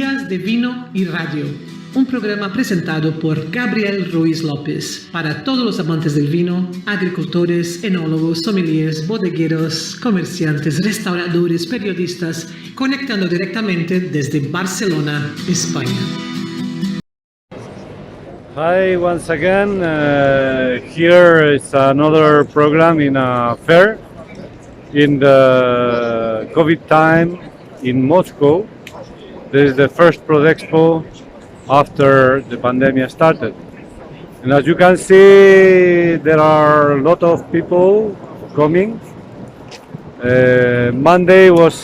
Días de Vino y Radio, un programa presentado por Gabriel Ruiz López para todos los amantes del vino, agricultores, enólogos, sommeliers, bodegueros, comerciantes, restauradores, periodistas, conectando directamente desde Barcelona, España. Hi, once again. Here is another program in a fair in the COVID time in Moscow. This is the first Prodexpo after the pandemic started. And as you can see, there are a lot of people coming. Monday was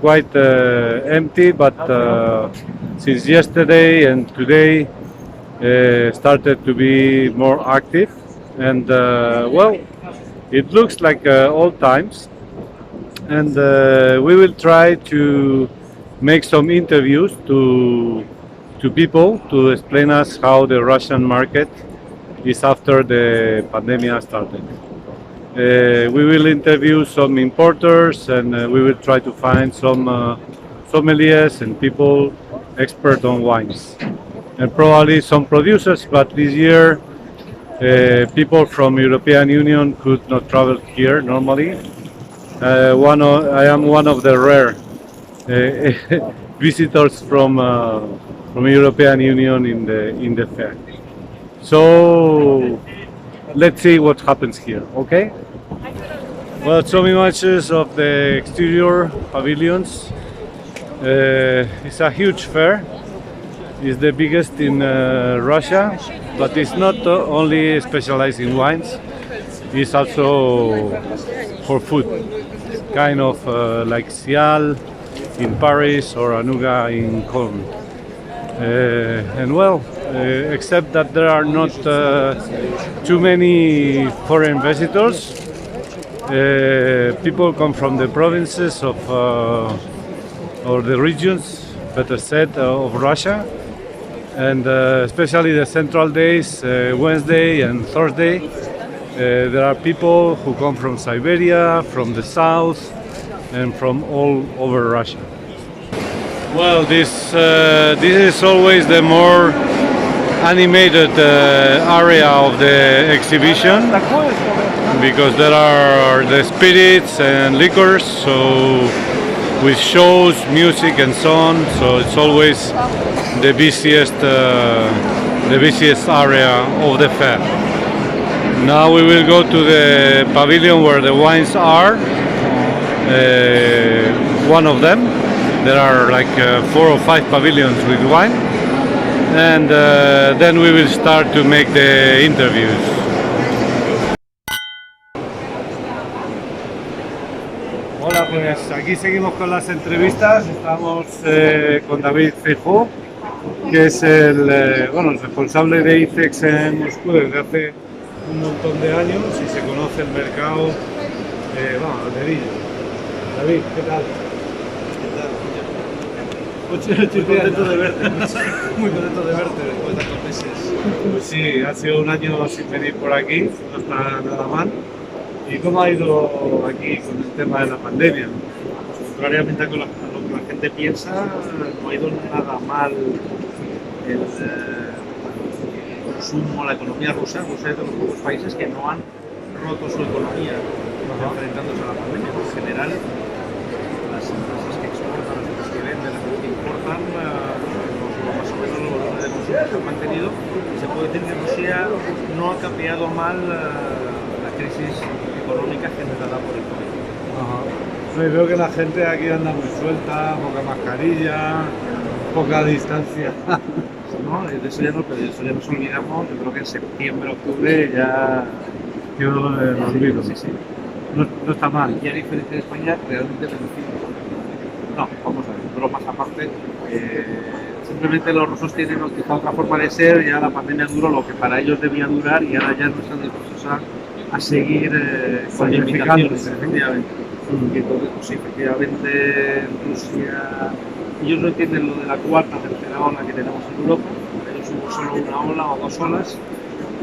quite empty, but since yesterday and today started to be more active, and well, it looks like old times, and we will try to make some interviews to people to explain us how the Russian market is after the pandemic started. We will interview some importers, and we will try to find some sommeliers and people expert on wines, and probably some producers, but this year people from European Union could not travel here normally. I am one of the rare visitors from European Union in the fair. So let's see what happens here, okay? Well, some images of the exterior pavilions. It's a huge fair. It's the biggest in Russia, but it's not only specialized in wines. It's also for food, kind of like Cial in Paris or Anuga in Cologne. And well, except that there are not too many foreign visitors. People come from the provinces of or the regions, better said, of Russia. And especially the central days, Wednesday and Thursday, there are people who come from Siberia, from the south, and from all over Russia. Well, this is always the more animated area of the exhibition, because there are the spirits and liquors, so with shows, music, and so on. So it's always the busiest area of the fair. Now we will go to the pavilion where the wines are. One of them. There are like 4 or 5 pavilions with wine, and then we will start to make the interviews. Hola, pues aquí seguimos con las entrevistas. Estamos con David Feijó, que es el responsable de ICEX en Moscú desde hace un montón de años y se conoce el mercado de vino. David, ¿qué tal? Estoy contento de verte, muy contento de verte después de tantos meses. Pues sí, ha sido un año sin venir por aquí, no está nada mal. ¿Y cómo ha ido aquí con el tema de la pandemia? Contrariamente a lo que la gente piensa, no ha ido nada mal el consumo, la economía rusa. Rusia es de los pocos países que no han roto su economía enfrentándose a la pandemia. En general, las empresas que exportan, las empresas que venden, las empresas que importan, más o menos el volumen de consumo se ha mantenido. Se puede decir que Rusia no ha capeado mal la crisis económica generada por el COVID. Sí, veo que la gente aquí anda muy suelta, poca mascarilla, poca distancia. ¿No? De eso ya nos olvidamos. Yo creo que en septiembre, octubre ya quedó olvido. Sí, sí. No está mal. Y a diferencia de España, realmente reducido. No, vamos a ver, bromas aparte. Simplemente los rusos tienen quizá otra forma de ser, ya la pandemia duró lo que para ellos debía durar y ahora ya no están dispuestos a seguir con limitaciones, efectivamente. Y entonces, pues sí, efectivamente, Rusia, ellos no entienden lo de la cuarta, tercera ola que tenemos en Europa. Ellos hubo solo una ola o 2 olas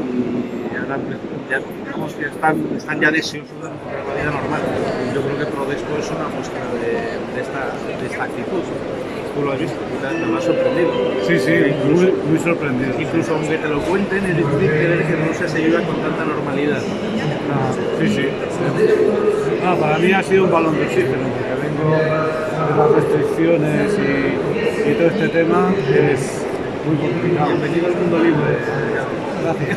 y ahora ya, digamos que están ya deseosos de la normalidad normal. Yo creo que Prodexpo es una muestra de esta actitud. Tú lo has visto, me ha sorprendido. Sí, sí, Incluso- muy sorprendido. Incluso aunque te lo cuenten, es difícil creer que Rusia se lleva con tanta normalidad. Sí, sí. Para mí ha sido un balón de oxígeno, porque vengo de las restricciones y todo este tema es muy complicado. Bienvenido al mundo libre. Gracias.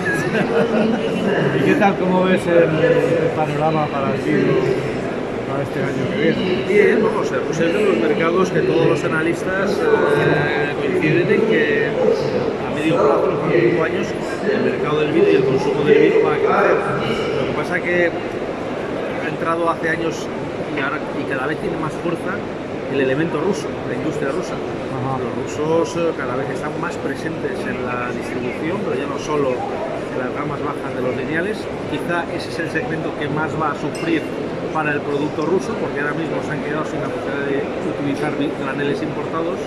¿Y qué tal, cómo ves el panorama para el vino para este año que viene? Bien, vamos a ver, pues es de los mercados que todos los analistas coinciden en que a medio plazo, en los próximos 5 años, el mercado del vino y el consumo del vino va a crecer. Lo que pasa es que ha entrado hace años y cada vez tiene más fuerza el elemento ruso, la industria rusa. Los rusos cada vez están más presentes en la distribución, pero ya no solo en las gamas bajas de los lineales. Quizá ese es el segmento que más va a sufrir para el producto ruso, porque ahora mismo se han quedado sin la posibilidad de utilizar graneles importados.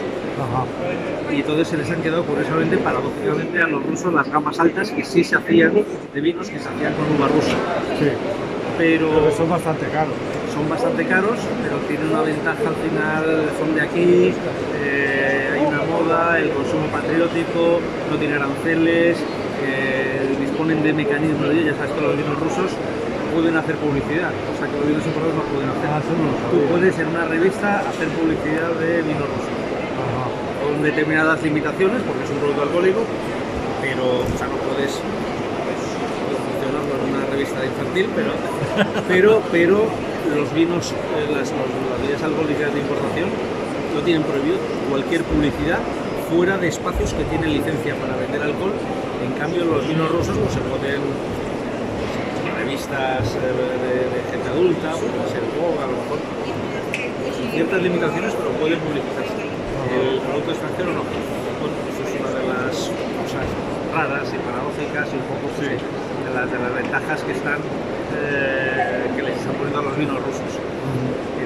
Y entonces se les han quedado, curiosamente, paradójicamente, a los rusos las gamas altas que sí se hacían de vinos que se hacían con uva rusa. Sí, Pero son bastante caros. son bastante caros, pero tienen una ventaja al final, son de aquí, hay una moda, el consumo patriótico, no tiene aranceles, disponen de mecanismos, ya sabes que los vinos rusos pueden hacer publicidad, o sea que los vinos importados no pueden hacer. Tú puedes en una revista hacer publicidad de vinos rusos, con determinadas limitaciones, porque es un producto alcohólico, pero o sea, no puedes funcionarlo en una revista infantil, pero los vinos, las bebidas alcohólicas de importación no tienen prohibido cualquier publicidad fuera de espacios que tienen licencia para vender alcohol. En cambio, los vinos rusos pues, se pueden en revistas de gente adulta, puede ser Vogue, a lo mejor, sin ciertas limitaciones, pero pueden publicitarse. El producto extranjero no. Bueno, eso es una de las cosas raras y paradójicas y un poco de las ventajas que están que les están poniendo a los vinos rusos.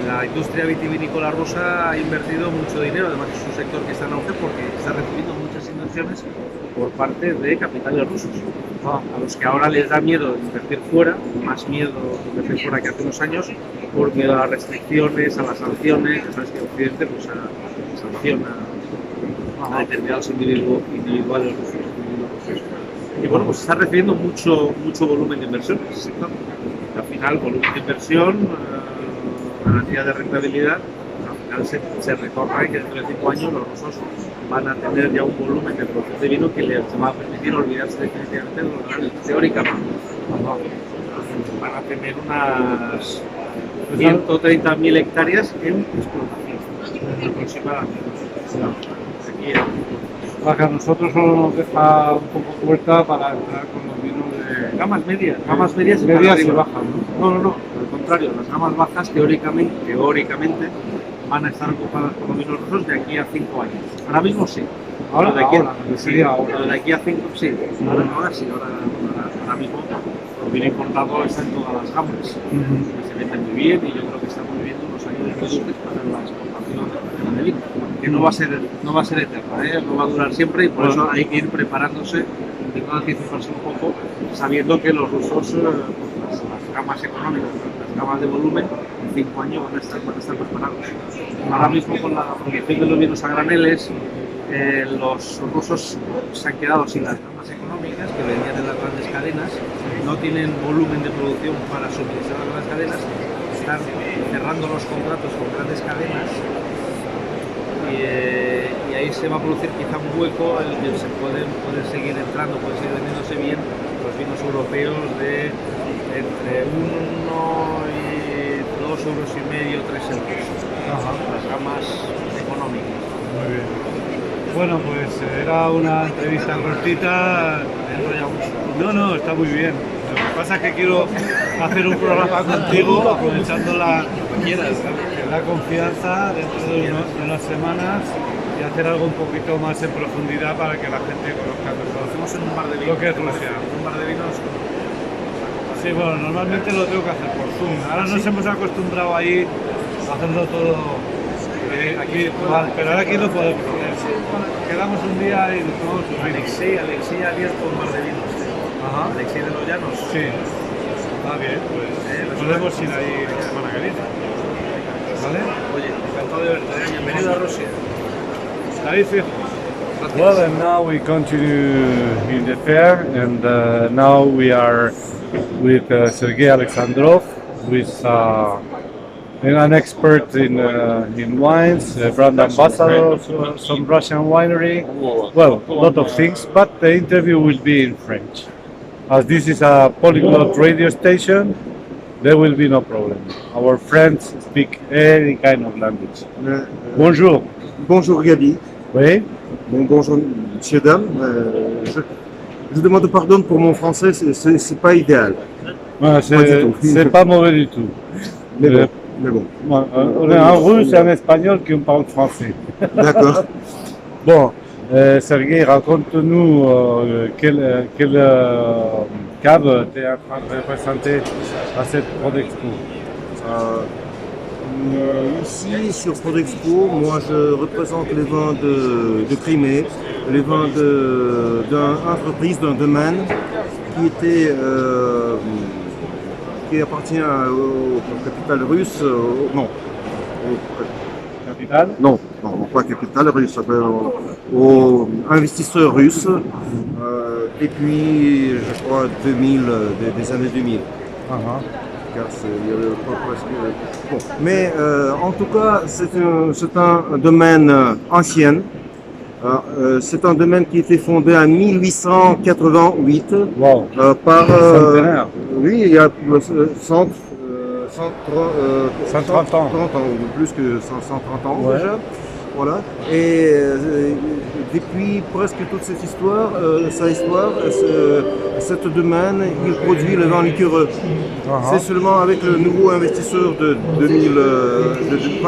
La industria vitivinícola rusa ha invertido mucho dinero, además es un sector que está en auge porque está recibiendo muchas inversiones por parte de capitales rusos, a los que ahora les da miedo invertir fuera, más miedo invertir fuera que hace unos años, por miedo a las restricciones, a las sanciones. Ya sabes que Occidente pues, sanciona a determinados individuales rusos. Y bueno, pues está recibiendo mucho volumen de inversión en ese sector. Al final, volumen de inversión, garantía de rentabilidad, al final se retorna y que dentro de 5 años los rusos van a tener ya un volumen de producción de vino que les va a permitir olvidarse definitivamente de los graneles. Teóricamente, van a tener unas 130.000 hectáreas en explotación aproximadamente. A nosotros solo nos deja un poco puerta para entrar con los vinos de gamas medias y bajas, ¿no? No, al contrario, las gamas bajas teóricamente van a estar ocupadas por los vinos rusos de aquí a 5 años. Ahora mismo sí. Ahora de aquí a 5, sí. Ahora mismo el vino importado está en todas las gamas. Se vende muy bien y yo creo que estamos viviendo unos años de dulces para la exportación de vino, que no va a ser eterna, no va a durar siempre y por eso hay que ir preparándose, intentando anticiparse un poco, sabiendo que los rusos, las gamas económicas, las gamas de volumen, en 5 años van a estar preparados. Ahora mismo con la prohibición de los vinos a graneles, los rusos se han quedado sin las gamas económicas que vendían en las grandes cadenas, no tienen volumen de producción para suministrar las grandes cadenas, están cerrando los contratos con grandes cadenas y ahí se va a producir quizá un hueco en el que se pueden seguir entrando, pueden seguir vendiéndose bien los vinos europeos de entre 1 y 2,5 euros, 3 euros. Las gamas económicas. Muy bien. Bueno, pues era una entrevista cortita. No, está muy bien. Lo que pasa es que quiero hacer un programa contigo, aprovechando la confianza dentro de unas semanas y hacer algo un poquito más en profundidad para que la gente conozca mejor. Hacemos en un bar de vinos. Lo que es Rusia. Un bar de vinos. Sí, bueno, normalmente lo tengo que hacer por Zoom. Ahora nos hemos acostumbrado ahí a hacerlo todo aquí, pero ahora aquí lo podemos hacer. Quedamos un día y nos tomamos un vino. Alexei ha abierto un bar de vinos. Alexei de los Llanos. Sí. Está bien, pues podemos ir ahí la semana que viene. ¿Vale? Oye, encantado de verte. Bienvenido a Rusia. Well, and now we continue in the fair, and now we are with Sergei Alexandrov, who is an expert in wines, brand ambassador of some Russian winery. Well, a lot of things, but the interview will be in French. As this is a polyglot radio station, there will be no problem. Our friends speak any kind of language. Bonjour. Bonjour Gabi. Oui. Bon, bonjour monsieur, dame. Je demande pardon pour mon français, c'est pas idéal. Ouais, Pas du tout. c'est pas mauvais du tout. Mais bon. Ouais, on est en russe et en espagnol qui on parle français. D'accord. Bon, Sergei, raconte-nous quelle cave tu es en train de représenter à cette Prodexpo. Ici, sur Prodexpo, moi je représente les vins de Crimée, les vins d'une entreprise, d'un domaine qui appartient au capital russe, Capitale? non, pas capital russe, aux investisseurs russes depuis, je crois, des années 2000. Car il y avait pas presque. Bon. Mais en tout cas, c'est un domaine ancien. C'est un domaine qui a été fondé en 1888 Wow. par. Centenaire. Oui, il y a 130 ans. Plus que 130 ans Ouais. déjà. Voilà. Et depuis presque toute cette histoire, cet domaine, il produit le vin liquoreux. C'est seulement avec le nouveau investisseur de 2000,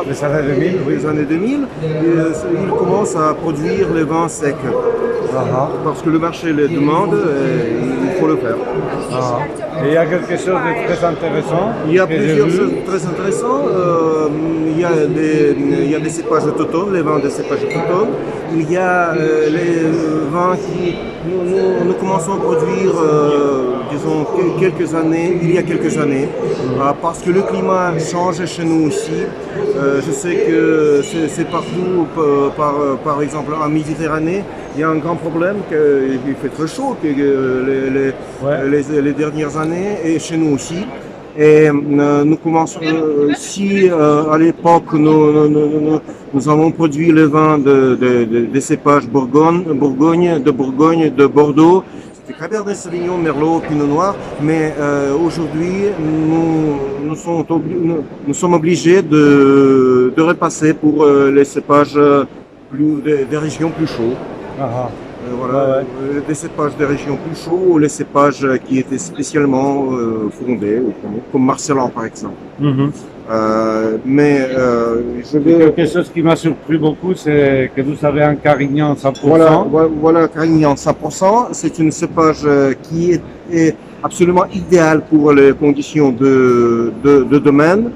Les années 2000, oui. les années 2000, il commence à produire les vins secs. Parce que le marché les demande, et il faut le faire. Et il y a quelque chose de très intéressant. Il y a que j'ai plusieurs vu. choses très intéressantes. Il y a des cépages autochtones, les vins de cépages autochtones. Il y a les vins qui nous commençons à produire, disons, il y a quelques années, parce que le climat change chez nous aussi. Je sais que c'est partout, par exemple en Méditerranée, il y a un grand problème qu'il fait très chaud les dernières années, et chez nous aussi. Et nous commençons, si à l'époque nous avons produit le vin des cépages Bourgogne, de Bordeaux, c'était Cabernet Sauvignon, Merlot, Pinot Noir, mais aujourd'hui nous sommes obligés de repasser pour les cépages des régions plus chaudes. Voilà, des cépages des régions plus chaudes ou les cépages qui étaient spécialement fondés, comme Marcellan par exemple. Mais je vais... Quelque chose qui m'a surpris beaucoup, c'est que vous avez un Carignan 100%. Voilà, Carignan 100%. C'est une cépage qui est absolument idéal pour les conditions de domaine,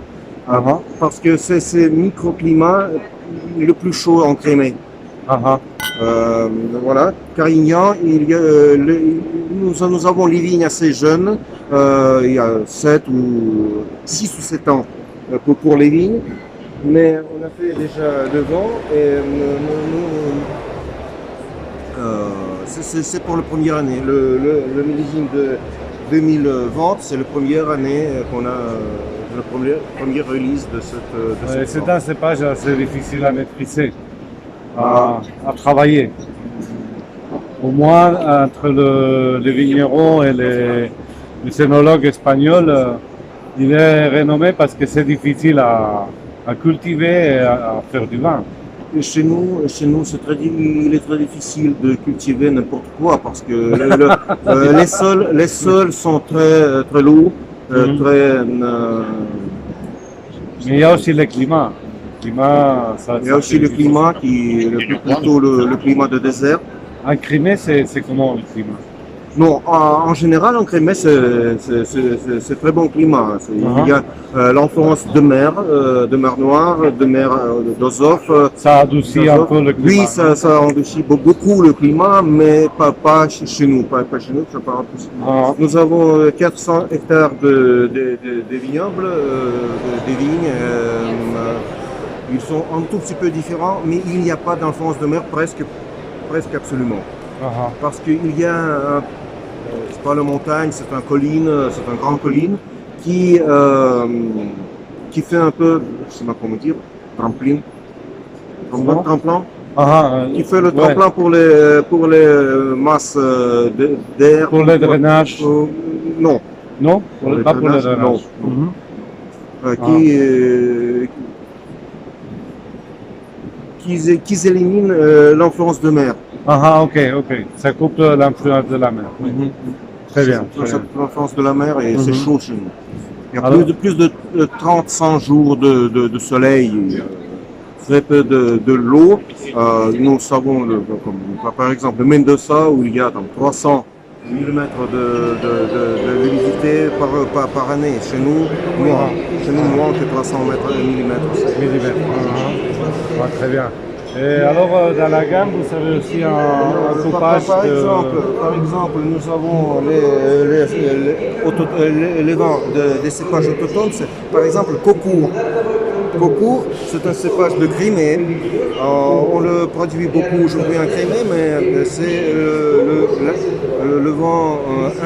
parce que c'est ce microclimat le plus chaud en Crimée. Voilà, Carignan, nous avons les vignes assez jeunes, il y a 6 ou 7 ans pour les vignes, mais on a fait déjà 2 ans et c'est pour la première année. Le millésime de 2020, c'est la première année qu'on a la première release de cette C'est un cépage assez difficile à maîtriser, à travailler. Au moins, entre les vignerons et les œnologues espagnols, il est renommé parce que c'est difficile à cultiver et à faire du vin. Et chez nous, il est très difficile de cultiver n'importe quoi parce que les sols sont très, très lourds, très. Mais il y a aussi le climat. Il y a aussi le climat qui est plutôt le climat de désert. En Crimée, c'est comment le climat? Non, en général, en Crimée, c'est très bon climat. Il y a l'influence de mer Noire, de mer d'Azov. Ça adoucit un peu le climat. Oui, ça adoucit beaucoup le climat, mais pas chez nous. Pas chez nous, ça part plus. Nous avons 400 hectares de vignobles, des vignes. Ils sont un tout petit peu différents, mais il n'y a pas d'enfance de mer presque absolument. Aha. Parce qu'il y a, c'est pas la montagne, c'est un colline, c'est un grand colline qui fait un peu, je sais pas comment dire, tremplin, tremplin, Aha, qui fait le ouais. tremplin pour les masses d'air. Pour le drainage. Non. Non, pas pour le drainage, drainage. non. Mhm. Qui éliminent l'influence de mer. Aha, ok. Ça coupe l'influence de la mer. Oui. Très bien. Très bien. L'influence de la mer et c'est chaud chez nous. Il y a Alors- plus de 35 jours de soleil, très peu de l'eau. Nous savons, par exemple, le Mendoza, où il y a 300 mm de l'humidité par année. Chez nous, moins que 300 mm. Millimètres. Ah, très bien. Et alors, dans la gamme, vous avez aussi un coupage Par exemple, nous avons les vins des cépages autochtones. Par exemple, Cocourt. Cocourt, c'est un cépage de Crimée. On le produit beaucoup aujourd'hui en Crimée, mais c'est le vin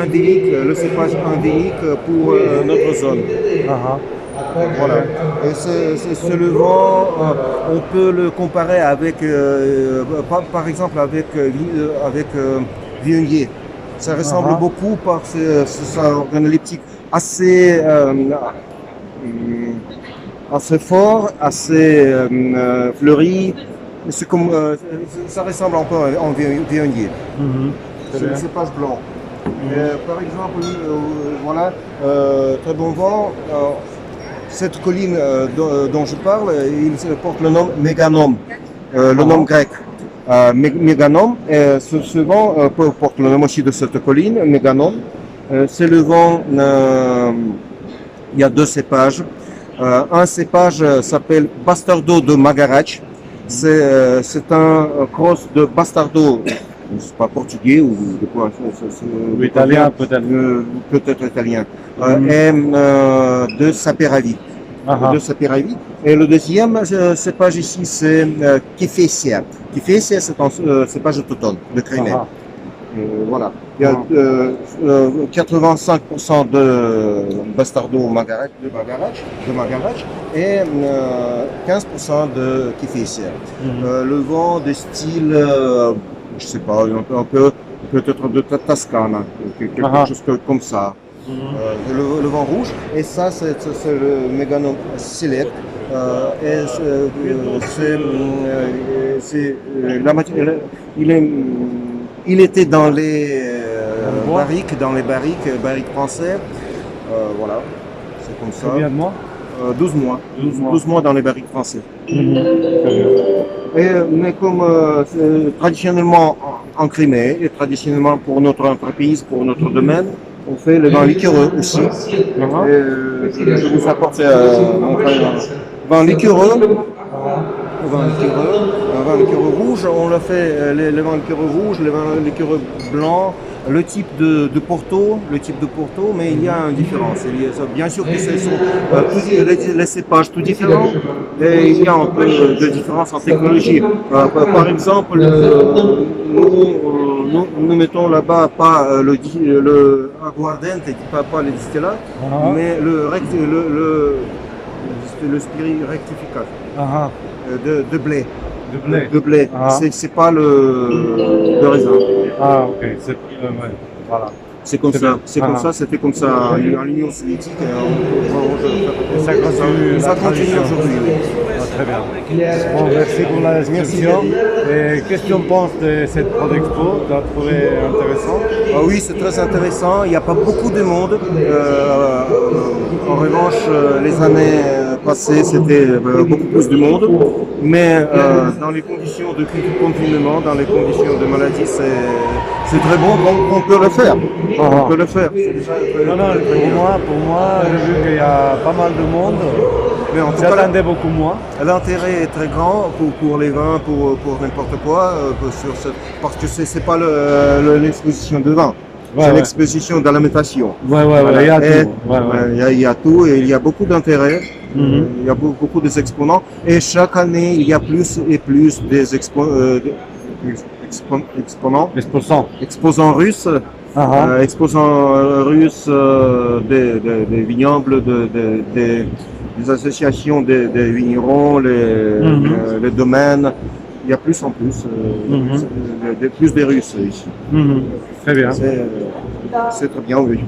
endémique, le cépage endémique pour notre zone. Aha. Voilà. Et c'est le vent, on peut le comparer avec, par exemple, avec Viognier. Ça ressemble beaucoup par sa organoleptique assez fort, assez fleuri. C'est comme, ça ressemble un peu en Viognier. C'est le cépage blanc. Par exemple, voilà, très bon vent. Cette colline dont je parle, il porte le nom Méganum, le nom grec. Méganum, ce vent porte le nom aussi de cette colline, Méganum. C'est le vent, il y a deux cépages. Un cépage s'appelle Bastardo de Magarach. C'est un cross de Bastardo, c'est pas portugais ou de quoi, Ou italien peut-être. Peut-être italien. Et de Saperavi. Aha. De Saperavi. Et le deuxième cépage ici, c'est Kifesia. Kifesia, c'est un cépage autochtone de Crimée. Aha. Voilà. Il y a 85% de Bastardo de Magarach et 15% de Kifesia. Le vent de style, je sais pas, un peu peut-être de Toscana, quelque chose comme ça. Le vent rouge, et ça c'est le Méganum Select. Il était dans les barriques français. Voilà, c'est comme ça. Combien de mois? 12 mois. 12 mois dans les barriques français. Mais comme traditionnellement en Crimée et traditionnellement pour notre entreprise, pour notre domaine, on fait le vin liquoreux aussi. Je vous apporte mon vin liquoreux. Un vin liquoreux rouge, on l'a fait les vins liquoreux rouges, les vins liquoreux blancs, le type de Porto, mais il y a une différence. Bien sûr que ce sont les cépages tout différents, et il y a un peu de différence en technologie. Par exemple, nous mettons là-bas pas le aguardente, pas les distillats, mais le spirit rectificateur de blé. De blé. C'est pas le raisin. Ah, ok. Voilà. C'est comme ça. C'était comme ça en Union soviétique. Ça continue aujourd'hui. Oui. Très bien. Bon, merci pour la description. Et qu'est-ce qu'on pense de cette Prodexpo? Tu as trouvé intéressant? Ah oui, c'est très intéressant. Il n'y a pas beaucoup de monde. En revanche, les années passées, c'était beaucoup plus de monde. Mais dans les conditions de confinement, dans les conditions de maladie, c'est très bon qu'on peut le faire. On peut le faire. Non, pour moi, j'ai vu qu'il y a pas mal de monde. Mais en tout cas, j'attendais beaucoup moins. L'intérêt est très grand pour les vins, pour n'importe quoi, parce que c'est pas l'exposition de vin. C'est l'exposition d'alimentation. Il y a tout. Il y a tout et il y a beaucoup d'intérêt. Il y a beaucoup des exposants et chaque année il y a plus et plus des exposants russes, des vignobles, des associations des vignerons, les domaines. Il y a plus en plus, plus des Russes ici. Très bien. C'est très bien, oui.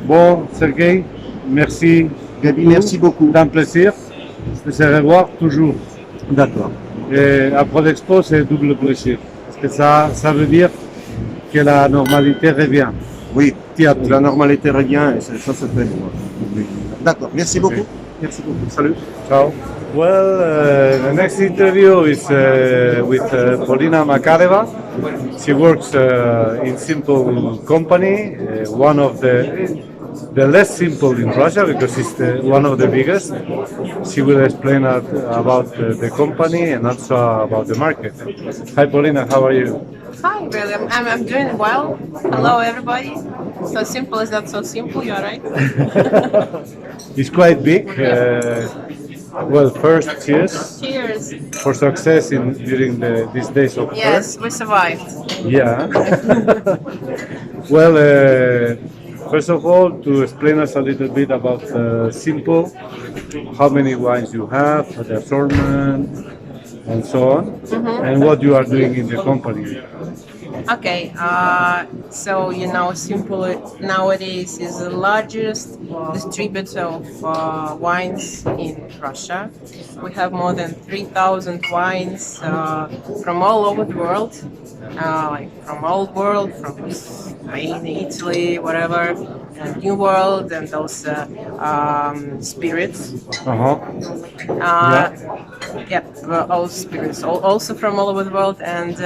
Bon, Sergei, merci. Gabi, merci beaucoup. C'est un plaisir de se revoir toujours. D'accord. Et après l'expo, c'est double plaisir. Parce que ça veut dire que la normalité revient. Oui, Petit à petit. la normalité revient et ça c'est très bien. Oui. D'accord, merci beaucoup. Merci beaucoup. Salut. Ciao. Well, the next interview is with Polina Makareva. She works in Simple company, one of the less simple in Russia because it's one of the biggest. She will explain about the company and also about the market. Hi Polina, how are you? Hi, William. I'm doing well. Hello, everybody. So simple is not so simple. You're right. It's quite big. Well, first, cheers Cheers. for success during these days of Yes, we survived. Yeah. Well, first of all, to explain us a little bit about Simple, how many wines you have, the assortment, and so on, and what you are doing in the company. Okay, so Simple nowadays is the largest distributor of wines in Russia. We have more than 3,000 wines from all over the world, like from old world, from Spain, Italy, whatever, and New World, and also spirits. All spirits, also from all over the world. And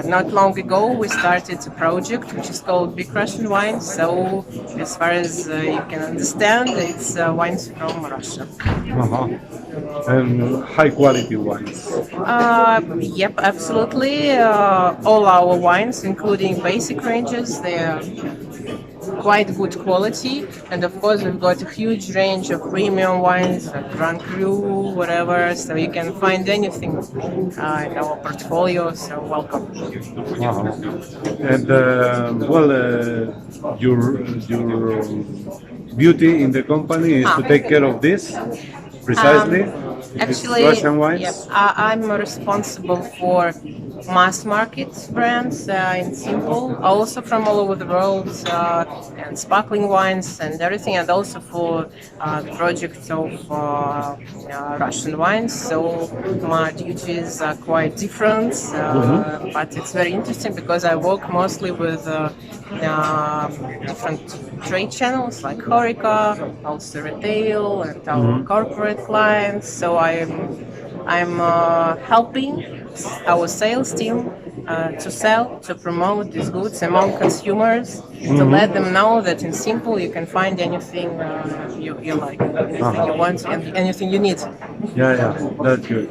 not long ago, we started a project which is called Big Russian Wines. So, as far as you can understand, it's wines from Russia. And high quality wines. Yep, absolutely. All our wines, including basic ranges, they're quite good quality, and of course we've got a huge range of premium wines like Grand Cru, whatever, so you can find anything in our portfolio, so welcome. And your beauty in the company is to take care of this precisely. Actually, Russian wines. yep, I'm responsible for mass market brands in Simple, also from all over the world, and sparkling wines and everything, and also for the project of Russian wines. So my duties are quite different, but it's very interesting because I work mostly with different trade channels like HoReCa, also retail, and our corporate clients. So I'm helping our sales team to sell, to promote these goods among consumers, to let them know that in Simple you can find anything you like, anything you want, and anything you need. Yeah, that's good.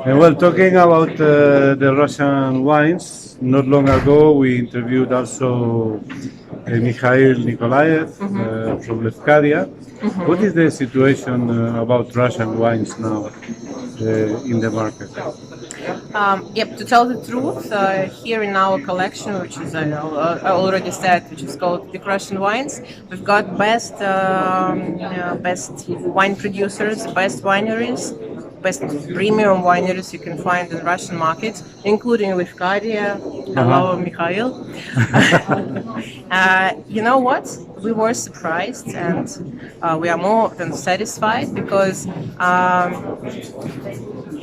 And well, talking about the Russian wines, not long ago we interviewed also Mikhail Nikolaev from Lefkadia. What is the situation about Russian wines now in the market? Yep, to tell the truth, here in our collection, which is I already said, which is called Big Russian Wines, we've got best wine producers, best wineries, best premium wineries you can find in the Russian market, including Lefkadia. Hello, Mikhail. You know what? We were surprised, and we are more than satisfied because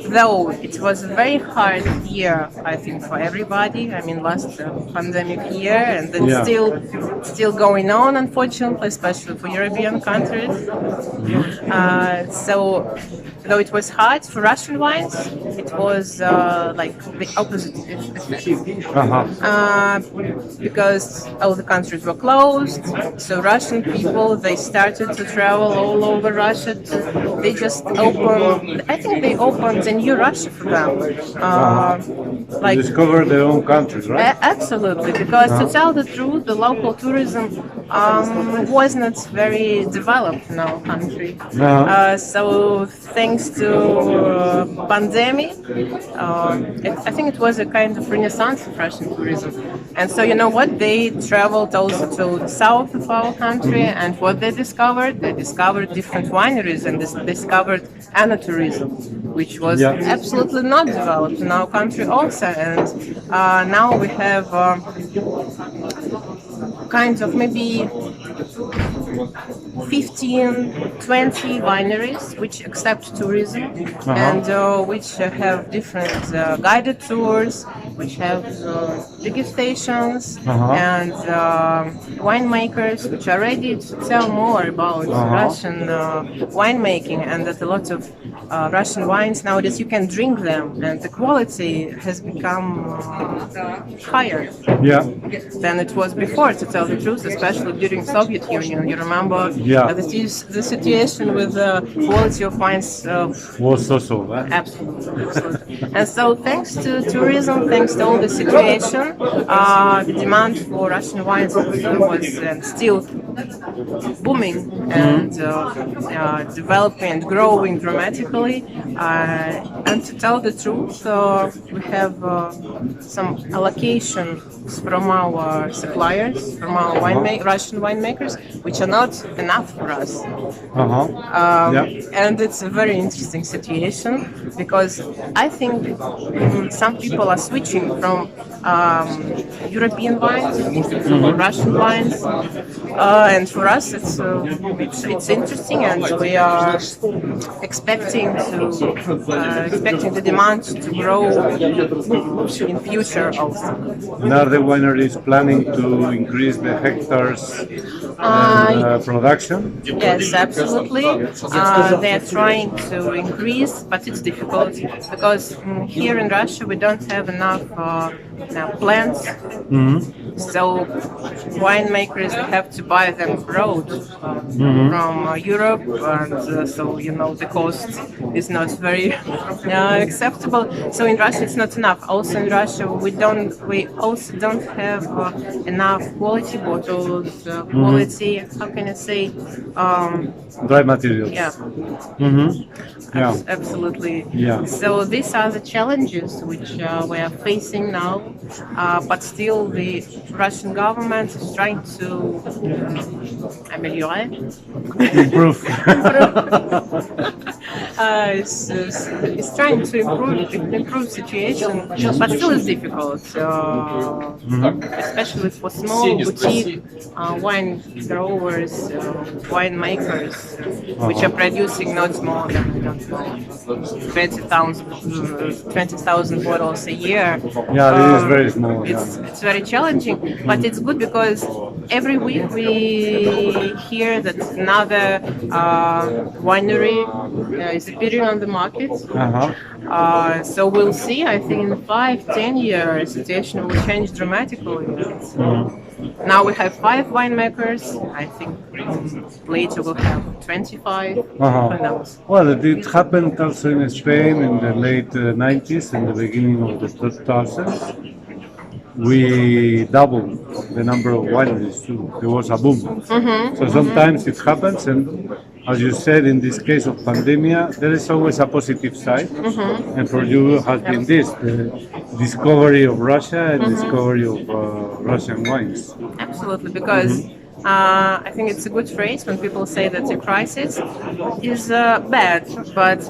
though it was a very hard year, I think, for everybody. I mean, last pandemic year, and then still going on, unfortunately, especially for European countries. So, though it was hard for Russian wines, it was like the opposite effect. Because all the countries were closed, so Russian people, they started to travel all over Russia. They just opened, I think they opened a new Russia for them. Like discover their own countries, right? Absolutely, because to tell the truth, the local tourism was not very developed in our country. So thanks to pandemic, I think it was a kind of renaissance of Russian tourism. And so you know what? They traveled also to the south of our country, and what they discovered different wineries and discovered anatourism, which was absolutely not developed in our country also. And now we have kind of maybe 15, 20 wineries which accept tourism and which have different guided tours, which have degustations and winemakers which are ready to tell more about Russian winemaking, and that a lot of Russian wines nowadays you can drink them and the quality has become higher than it was before, to tell the truth, especially during Soviet Union. You remember the situation with the quality of wines was so absolutely. And so thanks to tourism, thanks to all the situation, the demand for Russian wines was still booming and developing and growing dramatically. And to tell the truth, we have some allocation from our suppliers, from our Russian winemakers, which are not enough for us. And it's a very interesting situation, because I think some people are switching from European wines to Russian wines, and for us it's interesting, and we are expecting the demand to grow in future also. Are the wineries planning to increase the hectares production? Yes, absolutely. They are trying to increase, but it's difficult because here in Russia we don't have enough plants. So winemakers have to buy them abroad from Europe, and so you know the cost is not very acceptable. So in Russia it's not enough. Also in Russia we also don't have enough quality bottles, quality, how can I say, dry materials. Absolutely. So these are the challenges which we are facing now, but still the Russian government is trying to Improve. It's trying to improve situation, but still it's difficult, especially for small boutique wine growers, winemakers, which are producing not more than 20,000 bottles a year. It is very small. It's very challenging, but it's good because every week we hear that another winery is appearing on the market. So we'll see. I think in 5-10 years, the situation will change dramatically. Now we have 5 winemakers. I think later we'll have 25. Who knows? Well, it happened also in Spain in the late 90s and the beginning of the 2000s. We doubled the number of wineries too. There was a boom. So sometimes it happens, and as you said, in this case of pandemia, there is always a positive side. And for you has been this, the discovery of Russia and discovery of Russian wines. Absolutely, because I think it's a good phrase when people say that the crisis is bad, but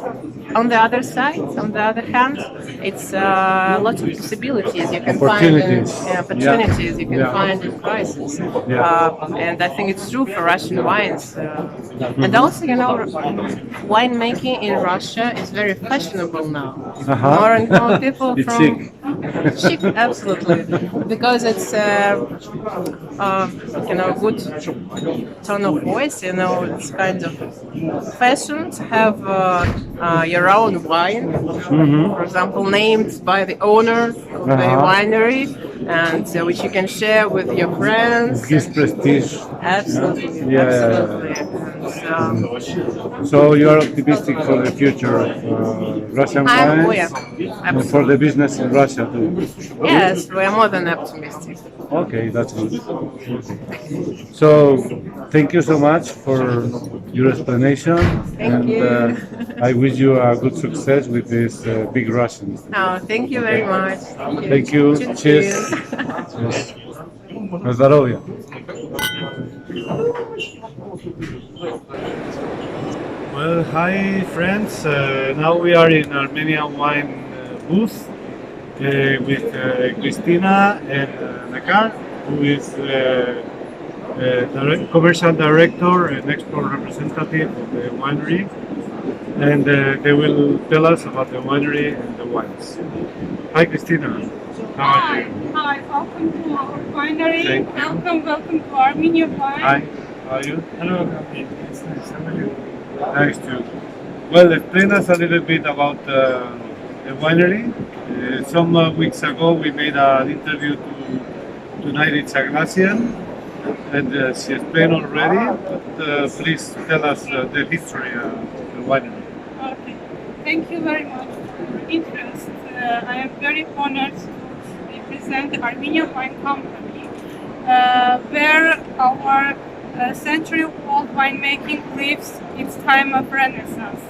on the other side, on the other hand, it's a lot of possibilities you can find in opportunities you can find in crisis. And I think it's true for Russian wines. And also, you know, winemaking in Russia is very fashionable now. More and more people It's from chic, absolutely, because it's you know, good tone of voice. You know, it's kind of fashion to have your own wine, for example, named by the owner of the winery, and which you can share with your friends. Gives prestige. Absolutely, absolutely. And, so you are optimistic for the future of Russian wines and for the business in Russia too? Yes, we are more than optimistic. Okay, that's good. So, thank you so much for your explanation, and you. I wish you a good success with this big Russian. Oh, thank you very much. Thank you. Chin Cheers. chin. Cheers. На здоровье. Well, hi friends. Now we are in Armenian wine booth with Christina and Nakar, who is commercial director and export representative of the winery, and they will tell us about the winery and the wines. Hi, Christina. How are Hi, you? hi, welcome to our winery. Thank you. Welcome to Armenia Wine. Hi. How are you? Hello. It's nice. How are you? Nice to. Well, explain us a little bit about the winery. Some weeks ago, we made an interview to Nairi Tsaglassian, and she explained already. But please tell us the history of the winery. Okay. Thank you very much for your interest. I am very honored to represent the Armenia Wine Company, where our century-old winemaking lives its time of renaissance.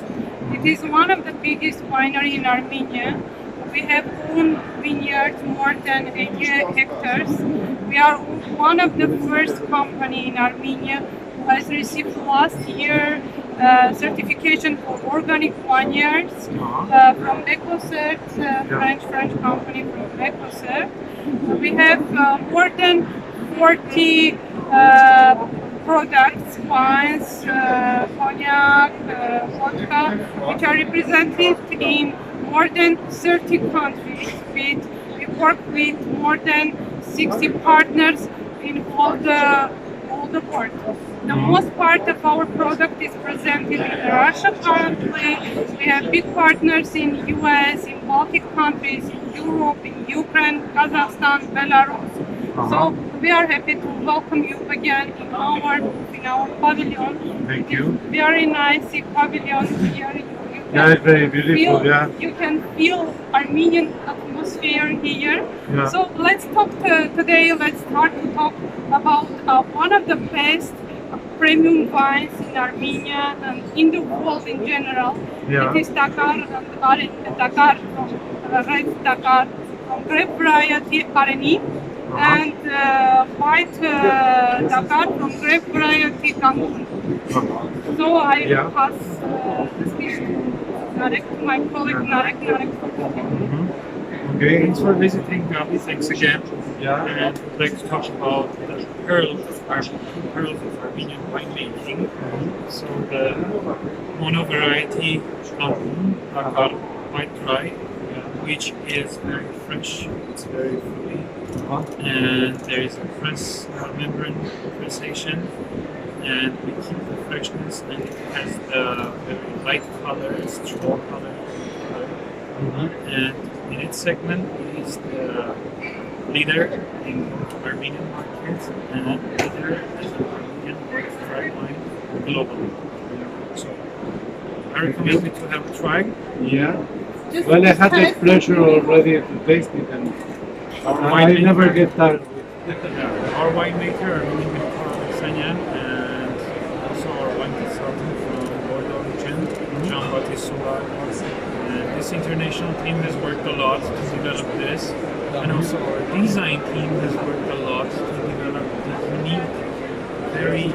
It is one of the biggest winery in Armenia. We have owned vineyards more than 80 hectares. We are one of the first company in Armenia who has received last year certification for organic vineyards from EcoCert, French company from EcoCert. We have more than 40 products, wines, cognac, vodka, which are represented in more than 30 countries. We work with more than 60 partners in all the world. The most part of our product is presented in Russia currently. We have big partners in US, in Baltic countries, in Europe, in Ukraine, Kazakhstan, Belarus. So we are happy to welcome you again in our pavilion. Thank you. Very nice pavilion here. Yeah, it's very beautiful. Yeah. You can feel Armenian atmosphere here. Yeah. So let's talk today. Let's start to talk about one of the best premium wines in Armenia and in the world in general. Yeah. It is Dakar and Dakar from red Dakar from grape variety Areni and white Dakar from grape variety Cancun. So I pass the speech to Narek, to my colleague Narek. Okay. Thanks for visiting, Gabi. Thanks again. Yeah. And I'd like to talk about the pearls of Armenian winemaking. So the mono variety Cancun, Dakar White Dry, which is very fresh. It's very fruity, and there is a press membrane pressation, and we keep the freshness, and it has the very light color, strong color. And in its segment, it is the leader in Armenian markets and leader as an Armenian white dry wine globally. So I recommend you to have a try. Yeah. Well, I had the pleasure already to taste it, and I never get tired. Our winemaker, Armenian Sanyan, and also our wine consultant from Bordeaux region, Jean-Baptiste Soulard. And this international team has worked a lot to develop this, and also our design team has worked a lot to develop the unique, very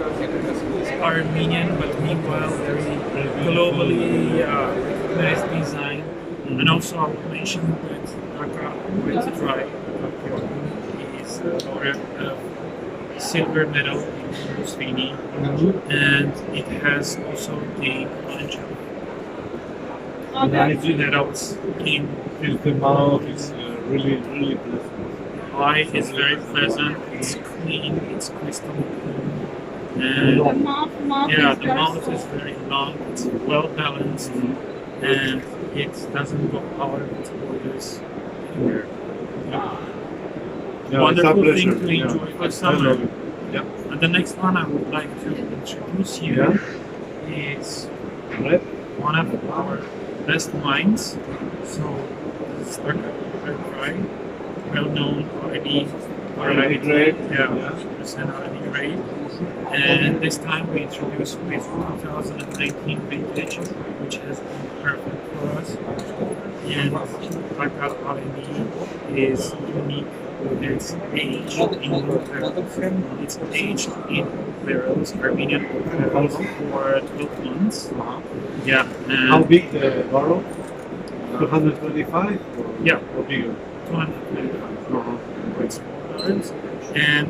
Armenian, but meanwhile very globally recognized design. And also I will mention that Dakar White Dry is laureate of silver medal in Musvini, and it has also the bunch of medals in The mouth is really pleasant. eye is very pleasant, it's clean, it's crystal clean, and The mouth yeah, is the very mouth soft. is very long, it's well balanced, and it doesn't go out of its borders anywhere. Yeah, Wonderful it's a thing pleasure. to enjoy for I summer. love it. Yeah. And the next one I would like to introduce you is Right? one of our best wines. So this is Dakar Red Dry, well known already variety grade, 100% R&D grade. And this time we introduced with 2019 vintage, which has been perfect for us. And Dakar R&D is unique with its age in barrels. It's aged in barrels, Armenian barrels, for 12 months. Yeah. And How big the barrel? 225? Yeah. Or bigger? 225. Quite small barrels. And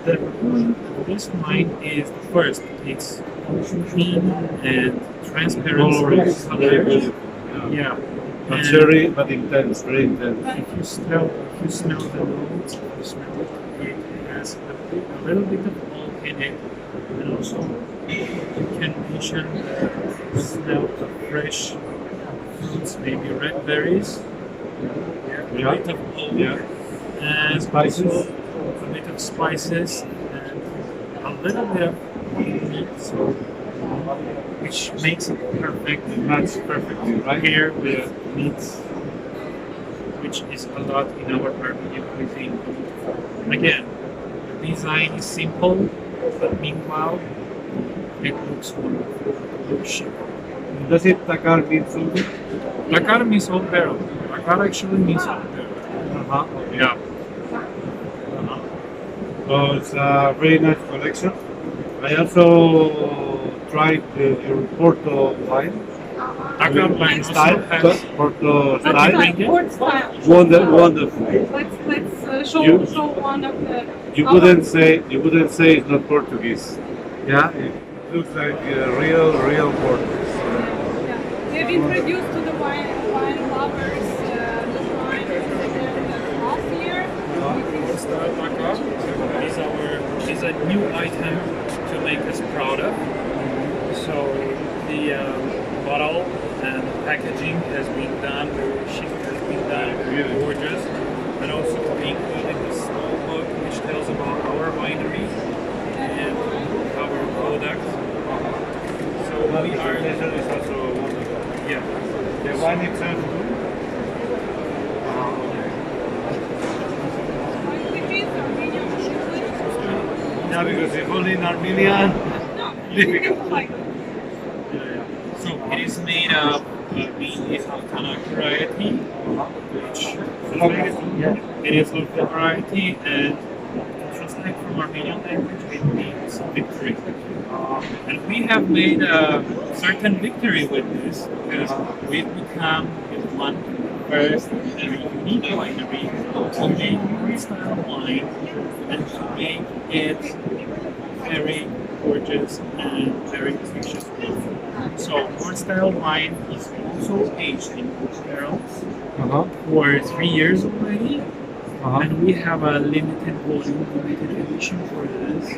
the point of this wine is first, it's clean and transparent colors. Yeah. But And cherry, but intense, very intense. if you smell the notes, if you smell it, it has a little bit of oak in it, and also you can mention the smell of fresh fruits, maybe red berries, Yeah. a bit of oak, Yeah. and Spices? also a bit of spices, and a little bit of meat, so which makes it perfect. It matches perfectly right here with meats, which is a lot in our Armenian cuisine. Again, the design is simple, but meanwhile, it looks wonderful. It looks chic. Does it Dakar mean something? Dakar means old barrel. Dakar actually means old barrel. Uh-huh. Yeah. So it's a very nice collection. I also tried your Porto wine. Dakar wine also Style, has Porto What style. style? What style? Wonderful. Let's show You- show one of the. You wouldn't say it's not Portuguese. Yeah, it looks like real Portuguese. Yeah. We've introduced to the wine lovers this wine last year. Style Dakar is a new item to make us proud of. So the bottle and packaging has been done very chic, has been done very gorgeous, and also we included this small book which tells about our winery and our product. So we are Is also wonderful. yeah. The wine itself too. Which is Armenian chocolate. Yeah, because if only in Armenian. No, it's like So it is made of mainly Sultana variety, which it is local variety, and translated from Armenian language, it means victory. And we have made a certain victory with this because we've become one first very unique winery to make one style wine and to make it very gorgeous and very delicious. So, Port style wine is also aged in oak barrels Uh-huh. for 3 years already, Uh-huh. and we have a limited volume, limited edition for this.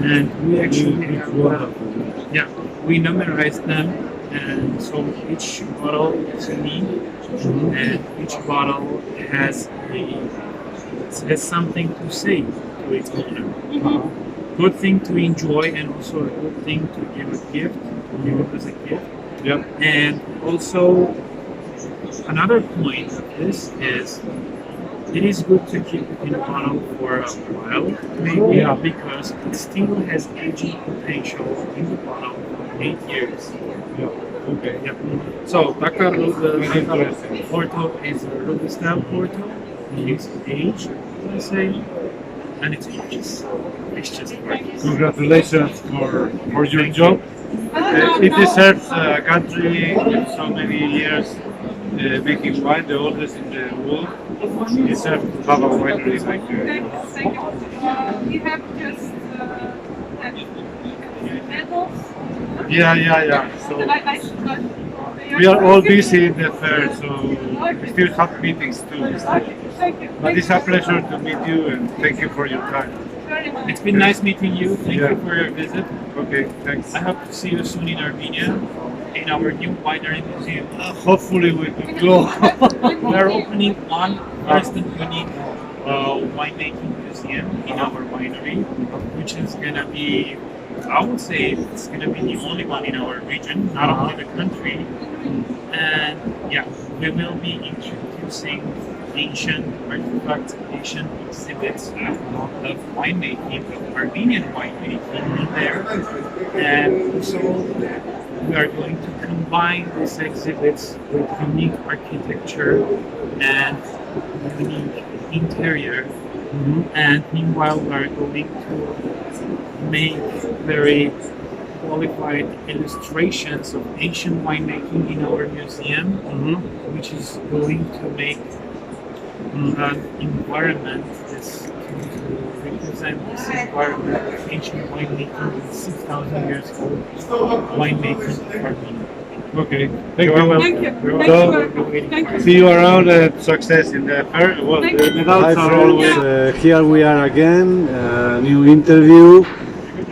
And we actually have, yeah, we numerize them, and so each bottle is unique, and each bottle has something to say to its owner. Good thing to enjoy, and also a good thing to give a gift, to give it as a gift. Yep. And also, another point of this is it is good to keep it in a bottle for a while, maybe, because it still has aging potential in the bottle for 8 years. Yeah. Okay. Yep. So, Dakar interesting. Porto is a Ruby style Porto. It's aged, as I say, and it's gorgeous. It's just gorgeous. Congratulations for your job. It deserves a country with so many years making wine, the oldest in the world. Deserves to have a winery like thank you. We have just medals. Yeah. So we are all busy in the fair, so we still have meetings too. Thank you. But it's a pleasure to meet you and thank you for your time. Very much. It's been nice meeting you. Thank Yeah. you for your visit. Okay, thanks. I hope to see you soon in Armenia, in our new winery museum. Hopefully we can go. We are opening one first and unique winemaking museum in our winery, which is gonna be, I would say, it's gonna be the only one in our region, not only the country. And yeah, we will be introducing ancient artifacts, ancient exhibits of winemaking, of Armenian winemaking in there. And so we are going to combine these exhibits with unique architecture and unique interior. And meanwhile, we are going to make very qualified illustrations of ancient winemaking in our museum, which is going to make an environment to represent this environment of ancient winemaking, 6,000 years old winemaking of Armenia. Okay, thank you. Thank you. Thank you. See you around and success in the fair. Well, Thank the you. medals Hi are friends, always. here we are again, new interview.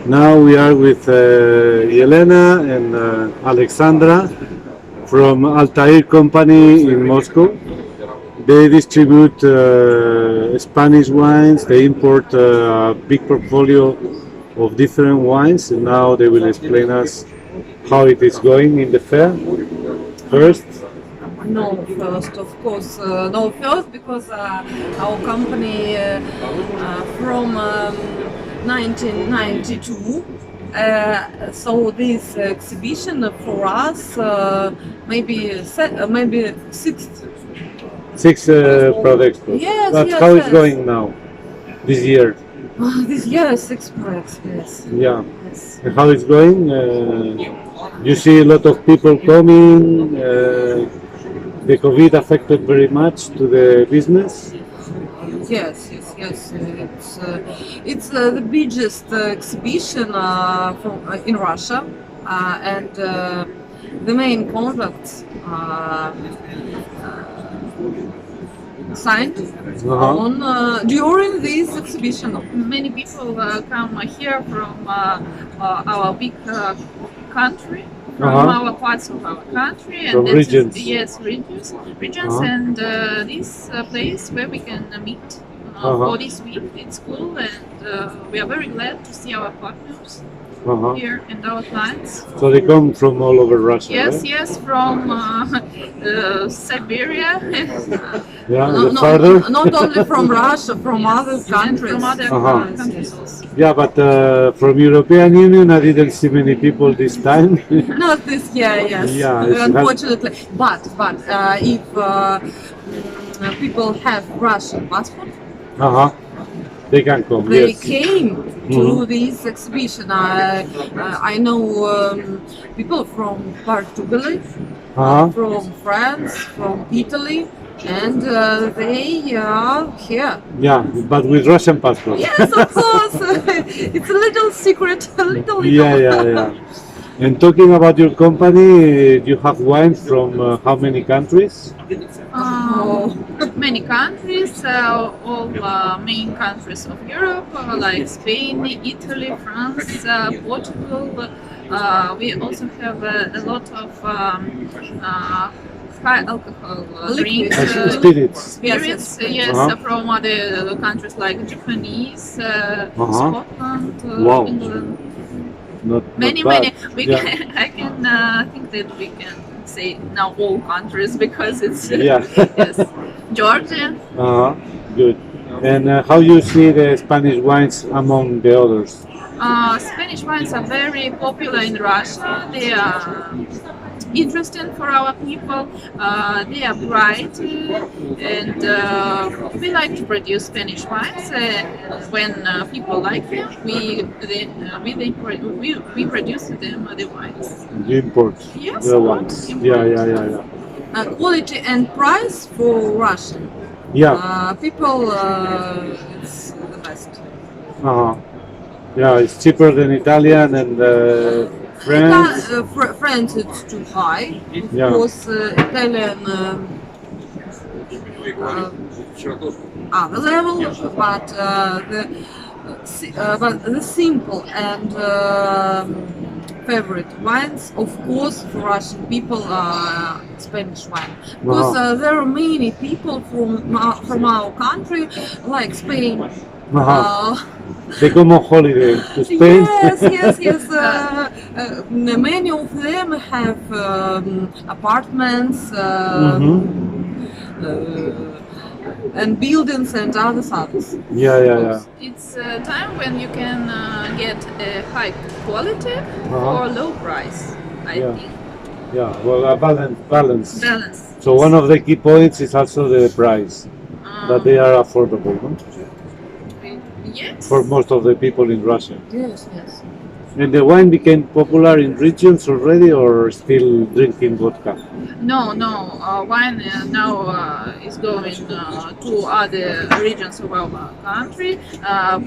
Now we are with Yelena and Alexandra from Altair Company in Moscow. They distribute Spanish wines, they import a big portfolio of different wines, and now they will explain us how it is going in the fair. First, No, first, of course, no, first because our company from 1992. So this exhibition for us maybe sixth. six products. Yes, But yes, how it's yes. going now, this year? This year six products. Yes. Yeah. Yes. And how it's going? You see a lot of people coming. The COVID affected very much to the business. Yes. It's the biggest exhibition in Russia, and the main contracts signed on during this exhibition. Many people come here from our big country, from our parts of our country, and From this regions. is, yes, regions, and this place where we can meet for this week in school, and we are very glad to see our partners here and our clients. So they come from all over Russia. Yes, right? yes, from Siberia, Yeah, No, farther. not only from Russia, from other and countries. from other countries also. Yeah, but from European Union, I didn't see many people this time. Not this year, yes. Yeah, it's Unfortunately, but if people have Russian passport, They can come. they Yes. came to this exhibition. I know people from Portugal, from France, from Italy, and they are here. Yeah, but with Russian passport. Yes, of course. It's a little secret, a little. Yeah. And talking about your company, you have wine from how many countries? Many countries, all main countries of Europe, like Spain, Italy, France, Portugal. We also have a lot of high alcohol drinks, Spirits. spirits, yes, from other countries like Japanese, Scotland, Wow. England. Not Many. bad. We Yeah. can, I can think that we can say now all countries because it's Yeah. yes, Georgia. Good. And how you see the Spanish wines among the others? Spanish wines are very popular in Russia. They are interesting for our people. They are bright, and we like to produce Spanish wines. When people like them, we produce them the wines. You import Yes, the wines. import. Yeah. Quality and price for Russian people, it's the best. Yeah, it's cheaper than Italian and French. France it's too high. Yeah. Of course, Italian other level, but the simple and favorite wines, of course, for Russian people, Spanish wine. Because there are many people from our country, like Spain. They come on holiday to Spain. Yes. Many of them have apartments, and buildings and others. Yeah. It's a time when you can get a high quality for low price, I Yeah. think. Yeah, well, a balance. Balance. So one of the key points is also the price, that they are affordable, no? Yes. For most of the people in Russia. Yes. And the wine became popular in regions already, or still drinking vodka? No. Wine now is going to other regions of our country.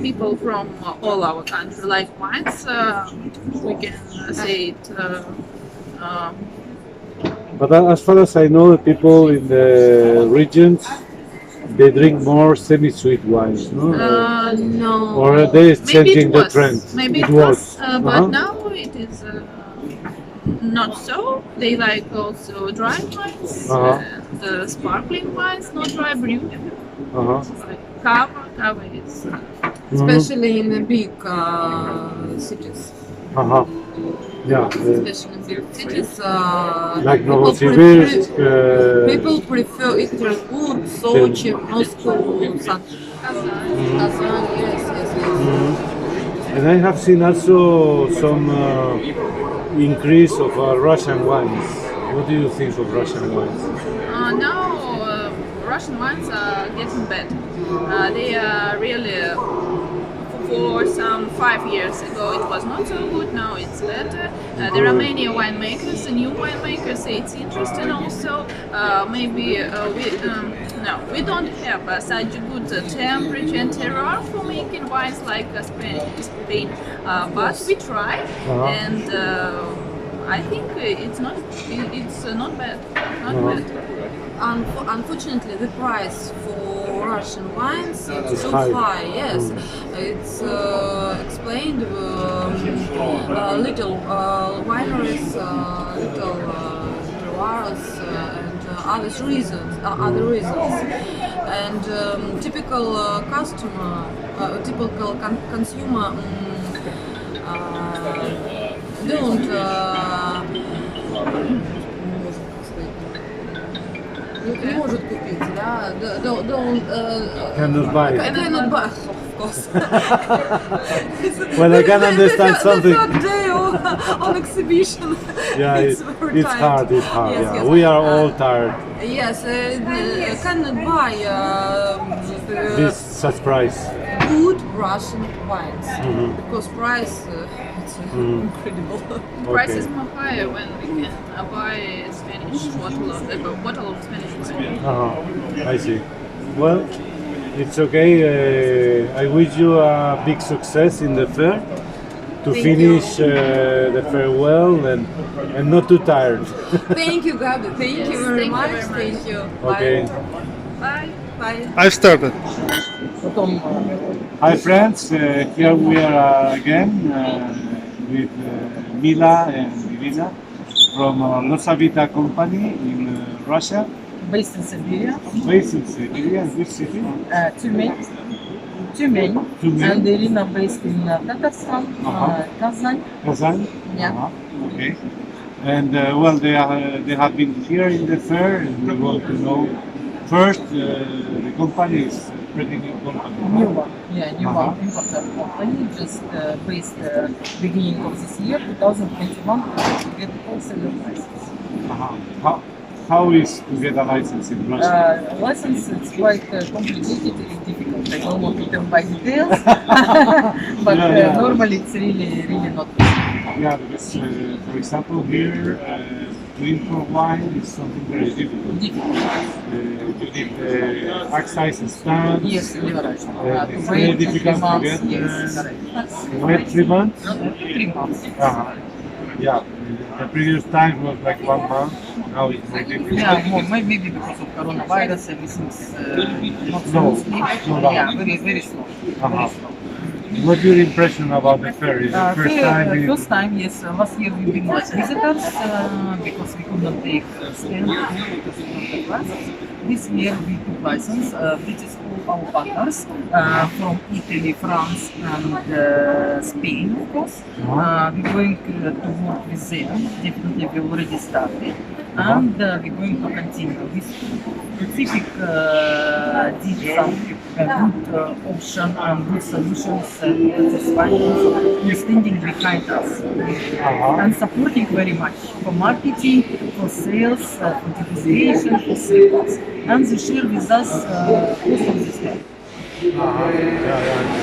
People from all our country like wines. We can say it. But as far as I know, the people in the regions, they drink more semi-sweet wines, no? No. Or are they Maybe changing it the was. trend? Maybe it was, but now it is not so. They like also dry wines and sparkling wines, not dry brew. Like Cava is. Especially in the big cities. Yeah. Especially in big cities. Like people Novosibirsk. People prefer Ekaterinburg, Sochi, Moscow, Kazan. Yes. And I have seen also some increase of Russian wines. What do you think of Russian wines? Now Russian wines are getting better. They are really, for some 5 years ago it was not so good, now it's better. There are many winemakers, new winemakers, it's interesting also. Maybe we don't have such good temperature and terroir for making wines like Spain, but we try, and I think it's not bad. Bad. Unfortunately, the price for Russian wines is too high. high. Yes, it's explained. Little wineries, little terroirs, and other reasons. And typical customer, typical consumer don't. Не может купить, да? Cannot buy. Cannot buy, of course. Well, I can understand something. The third day on exhibition. Yeah, it's very it's tired. hard. It's hard. Yes, Yeah, yes. we are all tired. Yes, cannot buy This such price. good Russian wines because price it's incredible. Price Okay. is more higher when we can buy Spanish bottle of Spanish wine. I see. Well, it's okay. I wish you a big success in the fair. To Thank finish the fair well and not too tired. Thank you, Gabi. Thank you very thank you much. very much. Thank you. Okay. Bye. Bye. I've started. Hi friends, here we are again with Mila and Irina from Losavita company in Russia. Based in Siberia, Based in Siberia, which city? Тюмень, Tyumen. and Irina based in Tatarstan, Kazan. Kazan? Yeah. Okay. And well, they have been here in the fair, and we want to know first. The company is pretty new company. New one, importer company, just based beginning of this year, 2021, to get wholesale license. How is to get a license in Russia? License, it's quite complicated, it's difficult. I don't want to tell by details, but normally it's really not easy. Yeah, because for example here to import wine is something very difficult. You need excise stamp. Yes, leverage. It's very difficult to get. Yes, correct. Wait 3 months? 3 months. Yeah, the previous time was like 1 month. Now it's more difficult. Yeah, more, maybe because of coronavirus, everything's not Slow. smoothly. Slow down. Yeah, very slow. Very slow. What's your impression about the fair? Is it first time? First time, yes. Last year we've been like visitors because we could not take stand because we don't have license. This year we took license. This is all our partners from Italy, France, and Spain, of course. We're going to work with them. Definitely, we already started. and we're going to continue. This specific did some good option and good solutions to this finance, standing behind us and supporting very much for marketing, for sales, for demonstration, for sales, and they share with us most of this help.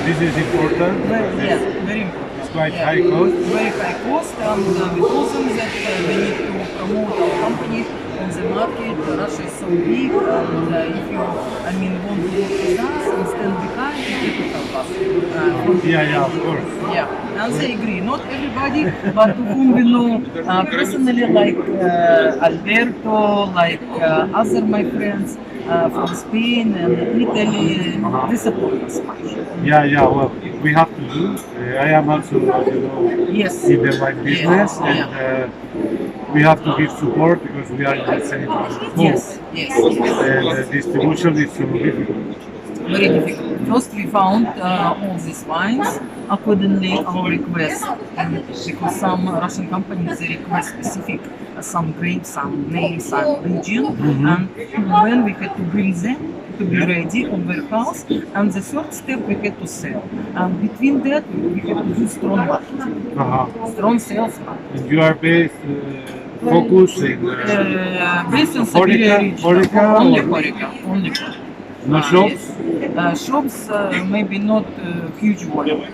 This is important. Yeah, very important. It's quite high cost. Very high cost, and we told them that we need to promote our company on the market. Russia is so big, and if you, want to work with us and stand behind, you have to help us. Of course. Yeah, and they agree. Not everybody, but to whom we know personally, like Alberto, like other my friends from Spain and Italy, they support us much. Well, we have to do. I am also, as you know, in the wine business, and we have to give support because we are in the same boat. And the distribution is so difficult. Very difficult. First, we found all these wines accordingly our request, and because some Russian companies they request specific some grapes, some name, some region, and then we had to bring them to be ready on warehouse, and the third step we had to sell. And between that we had to do strong marketing, strong sales marketing. And you are based focus in based in Siberia region. Only Horeca. No shops? Shops maybe not huge volume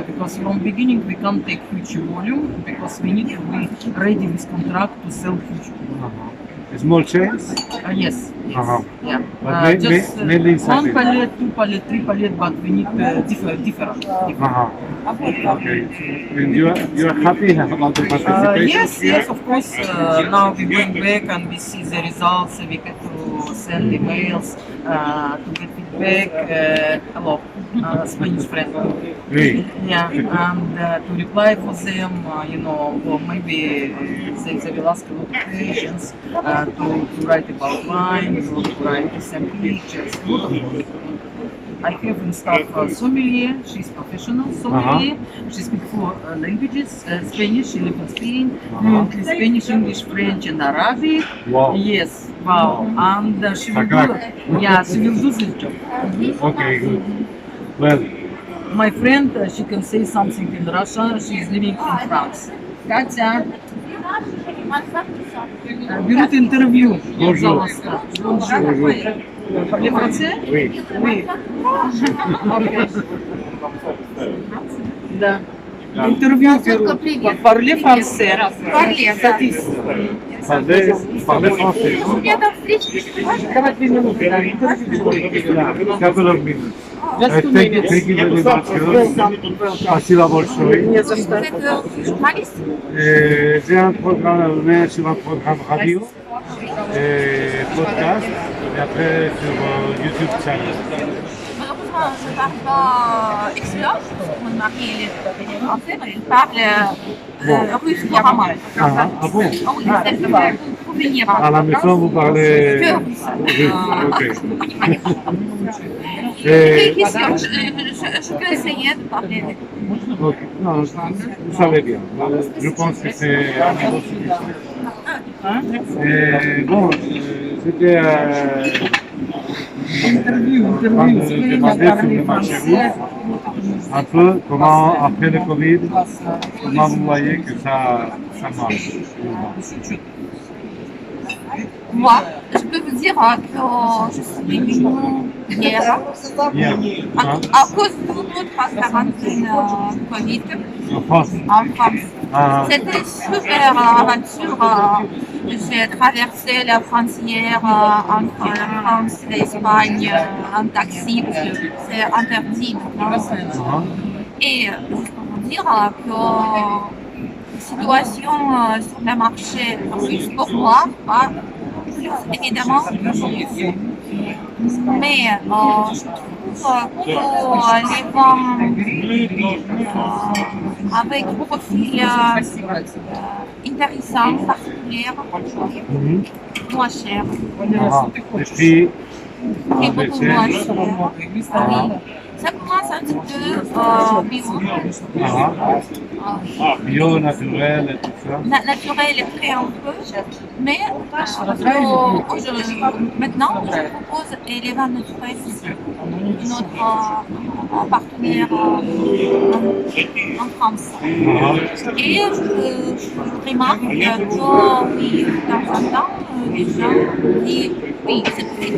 because from beginning we can't take huge volume because we need to be ready with contract to sell huge volume. Small chains? Yes. Yeah. But Just mainly in one Siberia. pallet, two pallet, three pallet, but we need different. Okay. And you are happy about the participation? Yes, of course. Now we're going back and we see the results. We get to send emails to get feedback. Hello, Spanish friend. Great. Yeah, and to reply for them, or maybe they will ask a lot of questions to write about wine, to write some pictures. I have in staff sommelier. She's professional sommelier. She speaks 4 languages: Spanish. She lives in Spain. Fluently Spanish, English, French, and Arabic. Wow. Yes, wow. And she will do. Yeah, she will do this job. Okay, good. Well, my friend, she can say something in Russian. She is living in France. Katya. Берут интервью. Пожалуйста. Parlez français? Oui. Okay. Да. Интервью берут. Parlez français. Садись. parlez français. Давай 2 минуты. Да, интервью. Couple of minutes. Just 2 minutes. Thank you very much. Спасибо большое. Не за что. J'ai un programme, sur un programme radio, podcast, et après sur YouTube channel. Je parle pas expert, mon mari il est français, mais il parle russe couramment. Ah bon? Ah oui, c'est pour venir. À la maison, vous parlez Que russe. Ok. Je peux essayer de parler avec vous. Ok. Non, vous savez bien. Je pense que c'est un niveau suffisant. Bon, c'était Interview. demander sur le marché russe, un peu comment, après le Covid, comment vous voyez que ça marche. Moi, je peux vous dire que je suis venue hier à cause de notre quarantaine Covid En France. en France. C'était une super aventure. J'ai traversé la frontière entre la France et l'Espagne en taxi, parce que c'est interdit maintenant. Et je peux vous dire que la situation sur le marché russe pour moi, pas plus évidemment que j'ai vu. Mais je trouve que les vins avec profil intéressant, particulier, moins cher. Les prix Et beaucoup moins cher. Oui. Ça commence 60% de bio. Bio, naturel et tout ça. Naturel est très un peu, mais maintenant je propose les vins naturels, notre partenaire en France. Et je remarque que oui, de temps en temps, les gens disent oui, c'est vrai.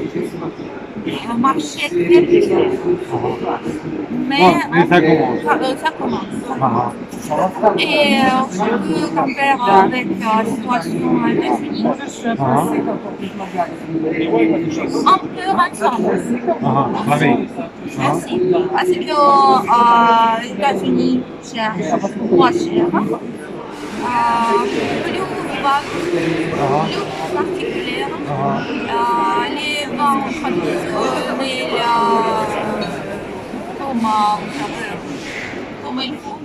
Le marché est très petit. Mais ça commence. Et je peux comparer avec la situation aux États-Unis. Un peu ensemble. Merci. Parce que les États-Unis cherchent moins cher. Plus vague, plus particulière. Les vins traditionnels comme il faut,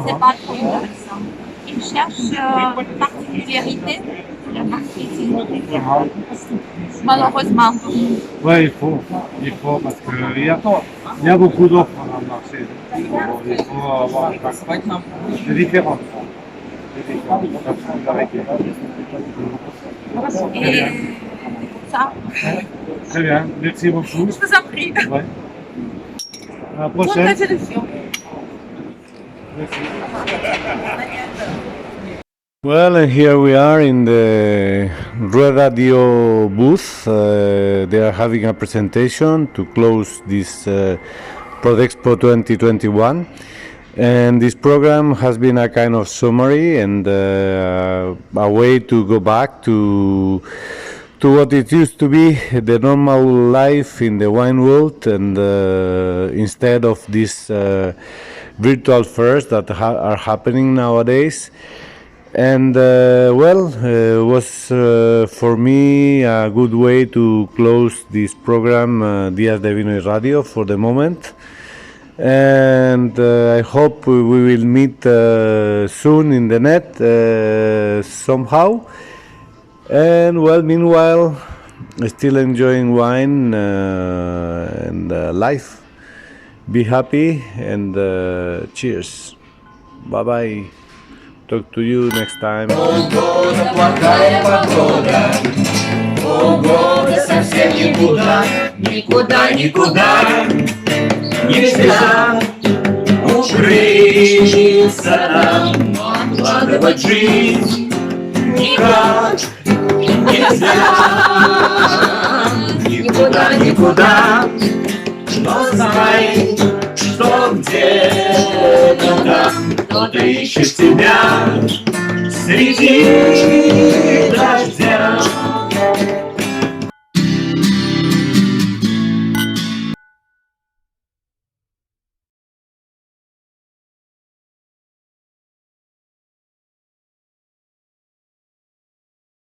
c'est pas trop intéressant. Ils cherchent particularité de la marketing. Malheureusement. Oui, il faut parce qu'il y a beaucoup d'offres dans le marché. Il faut avoir des différences. Et ça. Très bien, merci beaucoup. Je vous en prie. Ouais. À la Bonne prochaine. continuation. Well, and here we are in the Red Radio booth. They are having a presentation to close this ProdExpo 2021. And this program has been a kind of summary and a way to go back to what it used to be, the normal life in the wine world, and instead of these virtual fairs that are happening nowadays. And it was for me a good way to close this program, Días de Vino y Radio, for the moment. And I hope we will meet soon in the net somehow. And meanwhile, still enjoying wine and life. Be happy and cheers. Bye bye. Talk to you next time. Погода, плохая погода. Погода совсем никуда, никуда, никуда. Нельзя укрыться нам, откладывать жизнь никак нельзя. Никуда, никуда, но знай, что где-то там кто-то ищет тебя среди дождя.